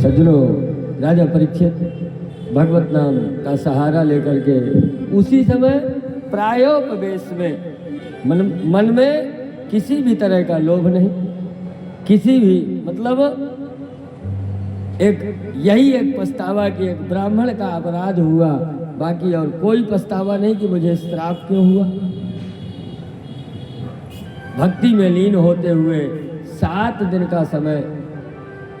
सज्जनों, राजा परीक्षित भगवत नाम का सहारा लेकर के उसी समय प्रायोपवेश में मन में किसी भी तरह का लोभ नहीं, किसी भी मतलब एक यही एक पछतावा कि एक ब्राह्मण का अपराध हुआ, बाकी और कोई पछतावा नहीं कि मुझे श्राप क्यों हुआ। भक्ति में लीन होते हुए 7 दिन का समय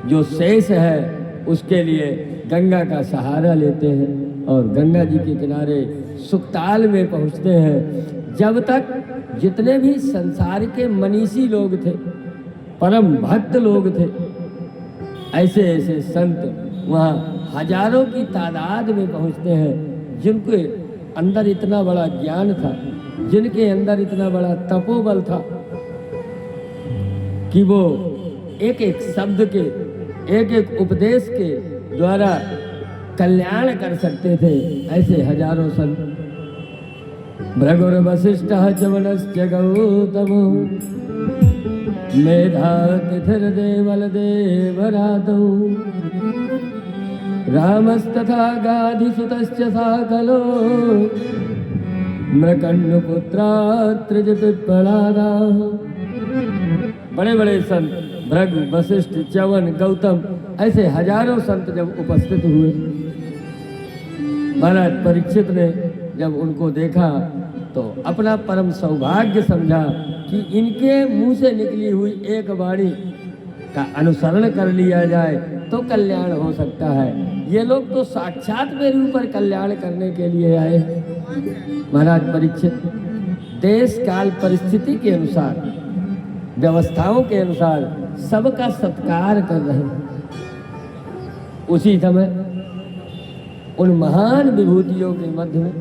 जो शेष है उसके लिए गंगा का सहारा लेते हैं और गंगा जी के किनारे सुखताल में पहुंचते हैं। जब तक जितने भी संसार के मनीषी लोग थे, परम भक्त लोग थे, ऐसे ऐसे संत वहाँ हजारों की तादाद में पहुँचते हैं, जिनके अंदर इतना बड़ा ज्ञान था, जिनके अंदर इतना बड़ा तपोबल था कि वो एक एक शब्द के, एक एक उपदेश के द्वारा कल्याण कर सकते थे। ऐसे हजारों संत। भृगुर वशिष्ठ च्यवनश्च गौतम मेधातिथिर देवल देवरातौ रामस्तथा गाधिसुतश्च साकलो मृकण्डपुत्रात्रिज पिप्पलादाः। बड़े बड़े संत भृगु वशिष्ठ च्यवन गौतम ऐसे हजारों संत जब उपस्थित हुए, महाराज परीक्षित ने जब उनको देखा तो अपना परम सौभाग्य समझा कि इनके मुंह से निकली हुई एक वाणी का अनुसरण कर लिया जाए तो कल्याण हो सकता है। ये लोग तो साक्षात मेरे ऊपर कल्याण करने के लिए आए। महाराज परीक्षित देश काल परिस्थिति के अनुसार, व्यवस्थाओं के अनुसार सबका सत्कार कर रहे हैं। उसी समय उन महान विभूतियों के मध्य में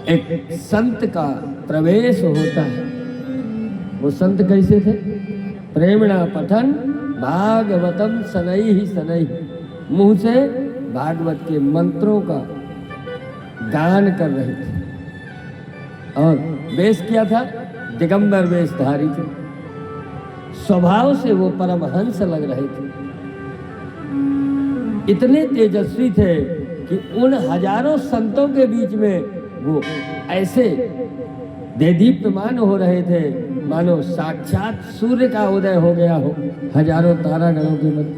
एक संत का प्रवेश होता है। वो संत कैसे थे? प्रेमणा पठन भागवतम शनैः शनैः, मुंह से भागवत के मंत्रों का गान कर रहे थे। और वेश किया था, दिगंबर वेशधारी थे। स्वभाव से वो परमहंस लग रहे थे। इतने तेजस्वी थे कि उन हजारों संतों के बीच में वो ऐसे देदीप्यमान हो रहे थे मानो साक्षात सूर्य का उदय हो गया हो हजारों तारागणों के मध्य।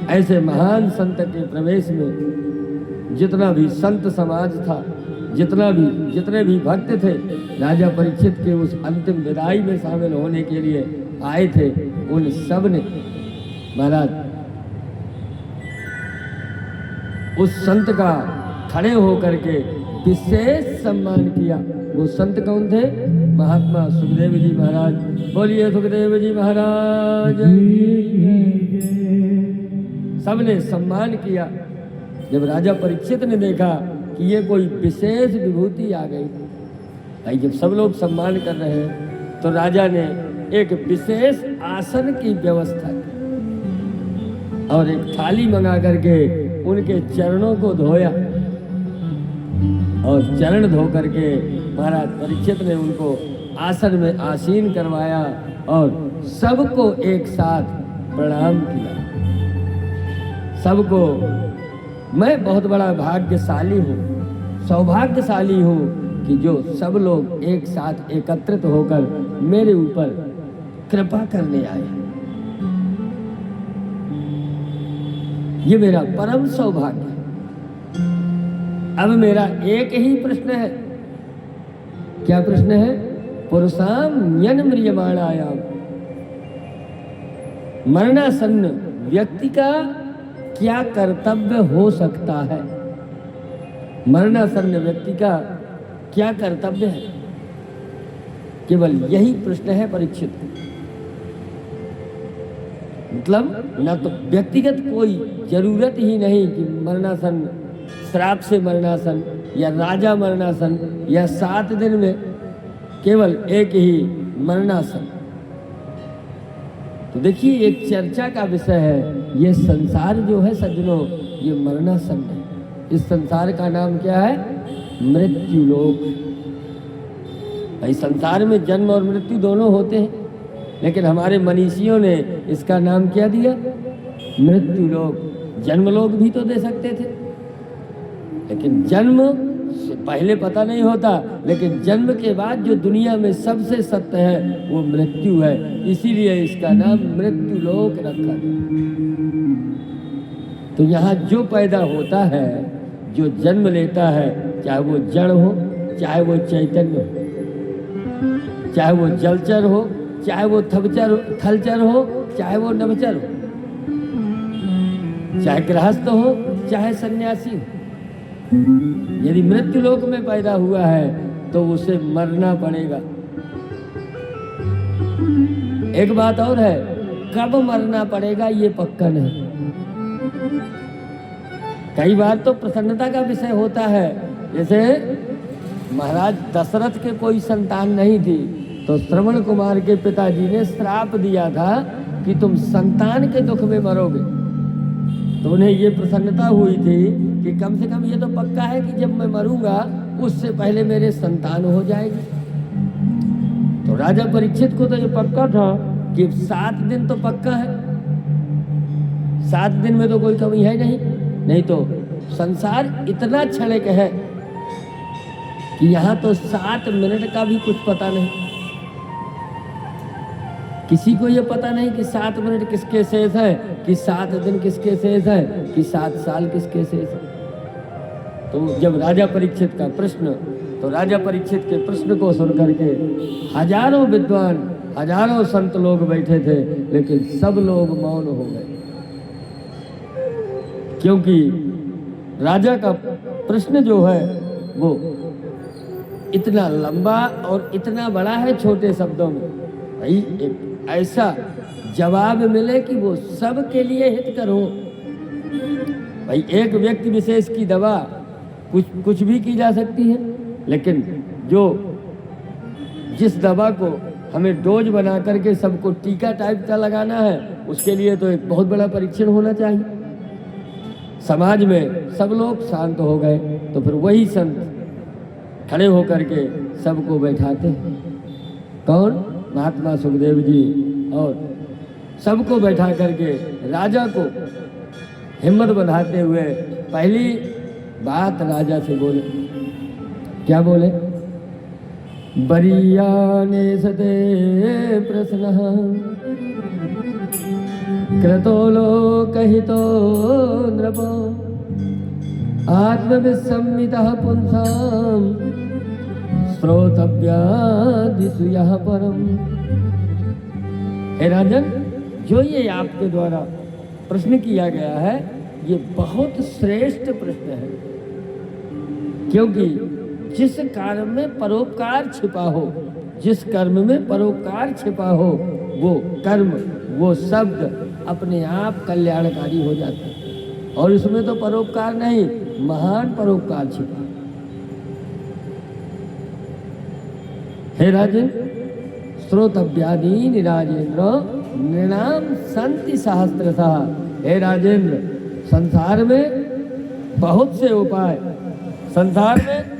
ऐसे महान संत के प्रवेश में जितना भी संत समाज था, जितने भी भक्त थे, राजा परीक्षित के उस अंतिम विदाई में शामिल होने के लिए आए थे, उन सब ने महाराज उस संत का खड़े होकर के विशेष सम्मान किया। वो संत कौन थे? महात्मा सुखदेव जी महाराज। बोलिए सुखदेव जी महाराज। सबने सम्मान किया। जब राजा परीक्षित ने देखा कि ये कोई विशेष विभूति आ गई, भाई जब सब लोग सम्मान कर रहे हैं तो राजा ने एक विशेष आसन की व्यवस्था की और एक थाली मंगा करके उनके चरणों को धोया और चरण धो करके महाराज परीक्षित ने उनको आसन में आसीन करवाया और सबको एक साथ प्रणाम किया। सबको मैं बहुत बड़ा भाग्यशाली हूँ, सौभाग्यशाली हूँ कि जो सब लोग एक साथ एकत्रित होकर मेरे ऊपर कृपा करने आए। ये मेरा परम सौभाग्य है। अब मेरा एक ही प्रश्न है। क्या प्रश्न है? पुरुषाम यन म्रियमाणायाम, मरणासन्न व्यक्ति का क्या कर्तव्य हो सकता है? मरणासन्न व्यक्ति का क्या कर्तव्य है? केवल यही प्रश्न है परीक्षित। मतलब न तो व्यक्तिगत कोई जरूरत ही नहीं कि मरणासन, श्राप से मरणासन या राजा मरणासन या 7 दिन में केवल एक ही मरणासन। तो देखिए एक चर्चा का विषय है। ये संसार जो है सज्जनों, ये मरणासन है। इस संसार का नाम क्या है? मृत्युलोक। भाई संसार में जन्म और मृत्यु दोनों होते हैं। लेकिन हमारे मनीषियों ने इसका नाम क्या दिया? मृत्यु लोक। जन्म लोक भी तो दे सकते थे, लेकिन जन्म से पहले पता नहीं होता, लेकिन जन्म के बाद जो दुनिया में सबसे सत्य है वो मृत्यु है, इसीलिए इसका नाम मृत्यु लोक रखा गया। तो यहाँ जो पैदा होता है, जो जन्म लेता है, चाहे वो जड़ हो, चाहे वो चैतन्य हो, चाहे वो जलचर हो, चाहे वो थलचर हो, चाहे वो नभचर हो, चाहे गृहस्थ हो, चाहे सन्यासी हो, यदि मृत्यु लोक में पैदा हुआ है तो उसे मरना पड़ेगा। एक बात और है, कब मरना पड़ेगा ये पक्का नहीं। कई बार तो प्रसन्नता का विषय होता है, जैसे महाराज दशरथ के कोई संतान नहीं थी, तो श्रवण कुमार के पिताजी ने श्राप दिया था कि तुम संतान के दुख में मरोगे। तो उन्हें ये प्रसन्नता हुई थी कि कम से कम ये तो पक्का है कि जब मैं मरूंगा उससे पहले मेरे संतान हो जाएगी। तो राजा परीक्षित को तो ये पक्का था कि 7 दिन तो पक्का है, 7 दिन में तो कोई कमी है नहीं तो संसार इतना क्षणिक है कि यहाँ तो 7 मिनट का भी कुछ पता नहीं। किसी को ये पता नहीं कि 7 मिनट किसके शेष है, कि 7 दिन किसके शेष है, कि 7 साल किसके शेष है। तो जब राजा परीक्षित का प्रश्न, तो राजा परीक्षित के प्रश्न को सुन करके हजारों विद्वान, हजारों संत लोग बैठे थे, लेकिन सब लोग मौन हो गए, क्योंकि राजा का प्रश्न जो है वो इतना लंबा और इतना बड़ा है छोटे शब्दों में। भाई एक ऐसा जवाब मिले कि वो सबके लिए हितकर हो। भाई एक व्यक्ति विशेष की दवा कुछ भी की जा सकती है, लेकिन जिस दवा को हमें डोज बना करके सबको टीका टाइप का लगाना है, उसके लिए तो एक बहुत बड़ा परीक्षण होना चाहिए। समाज में सब लोग शांत हो गए, तो फिर वही संत खड़े होकर के सबको बैठाते हैं। कौन? महात्मा सुखदेव जी। और सबको बैठा करके राजा को हिम्मत बढ़ाते हुए पहली बात राजा से बोले। क्या बोले? बरीयाने सते प्रश्नः क्रतो लोकहितो नृपो आत्मविसम्मितः पुंसां श्रोतव्यादिषु यः परम। हे राजन, जो ये आपके द्वारा प्रश्न किया गया है ये बहुत श्रेष्ठ प्रश्न है, क्योंकि जिस कर्म में परोपकार छिपा हो, जिस कर्म में परोपकार छिपा हो, वो कर्म, वो शब्द अपने आप कल्याणकारी हो जाता है। और इसमें तो परोपकार नहीं, महान परोपकार छिपा। हे राजन, श्रोतव्यादीनि राजेंद्र नृणाम संति सहस्त्रशः। हे राजेंद्र, संसार में बहुत से उपाय, संसार में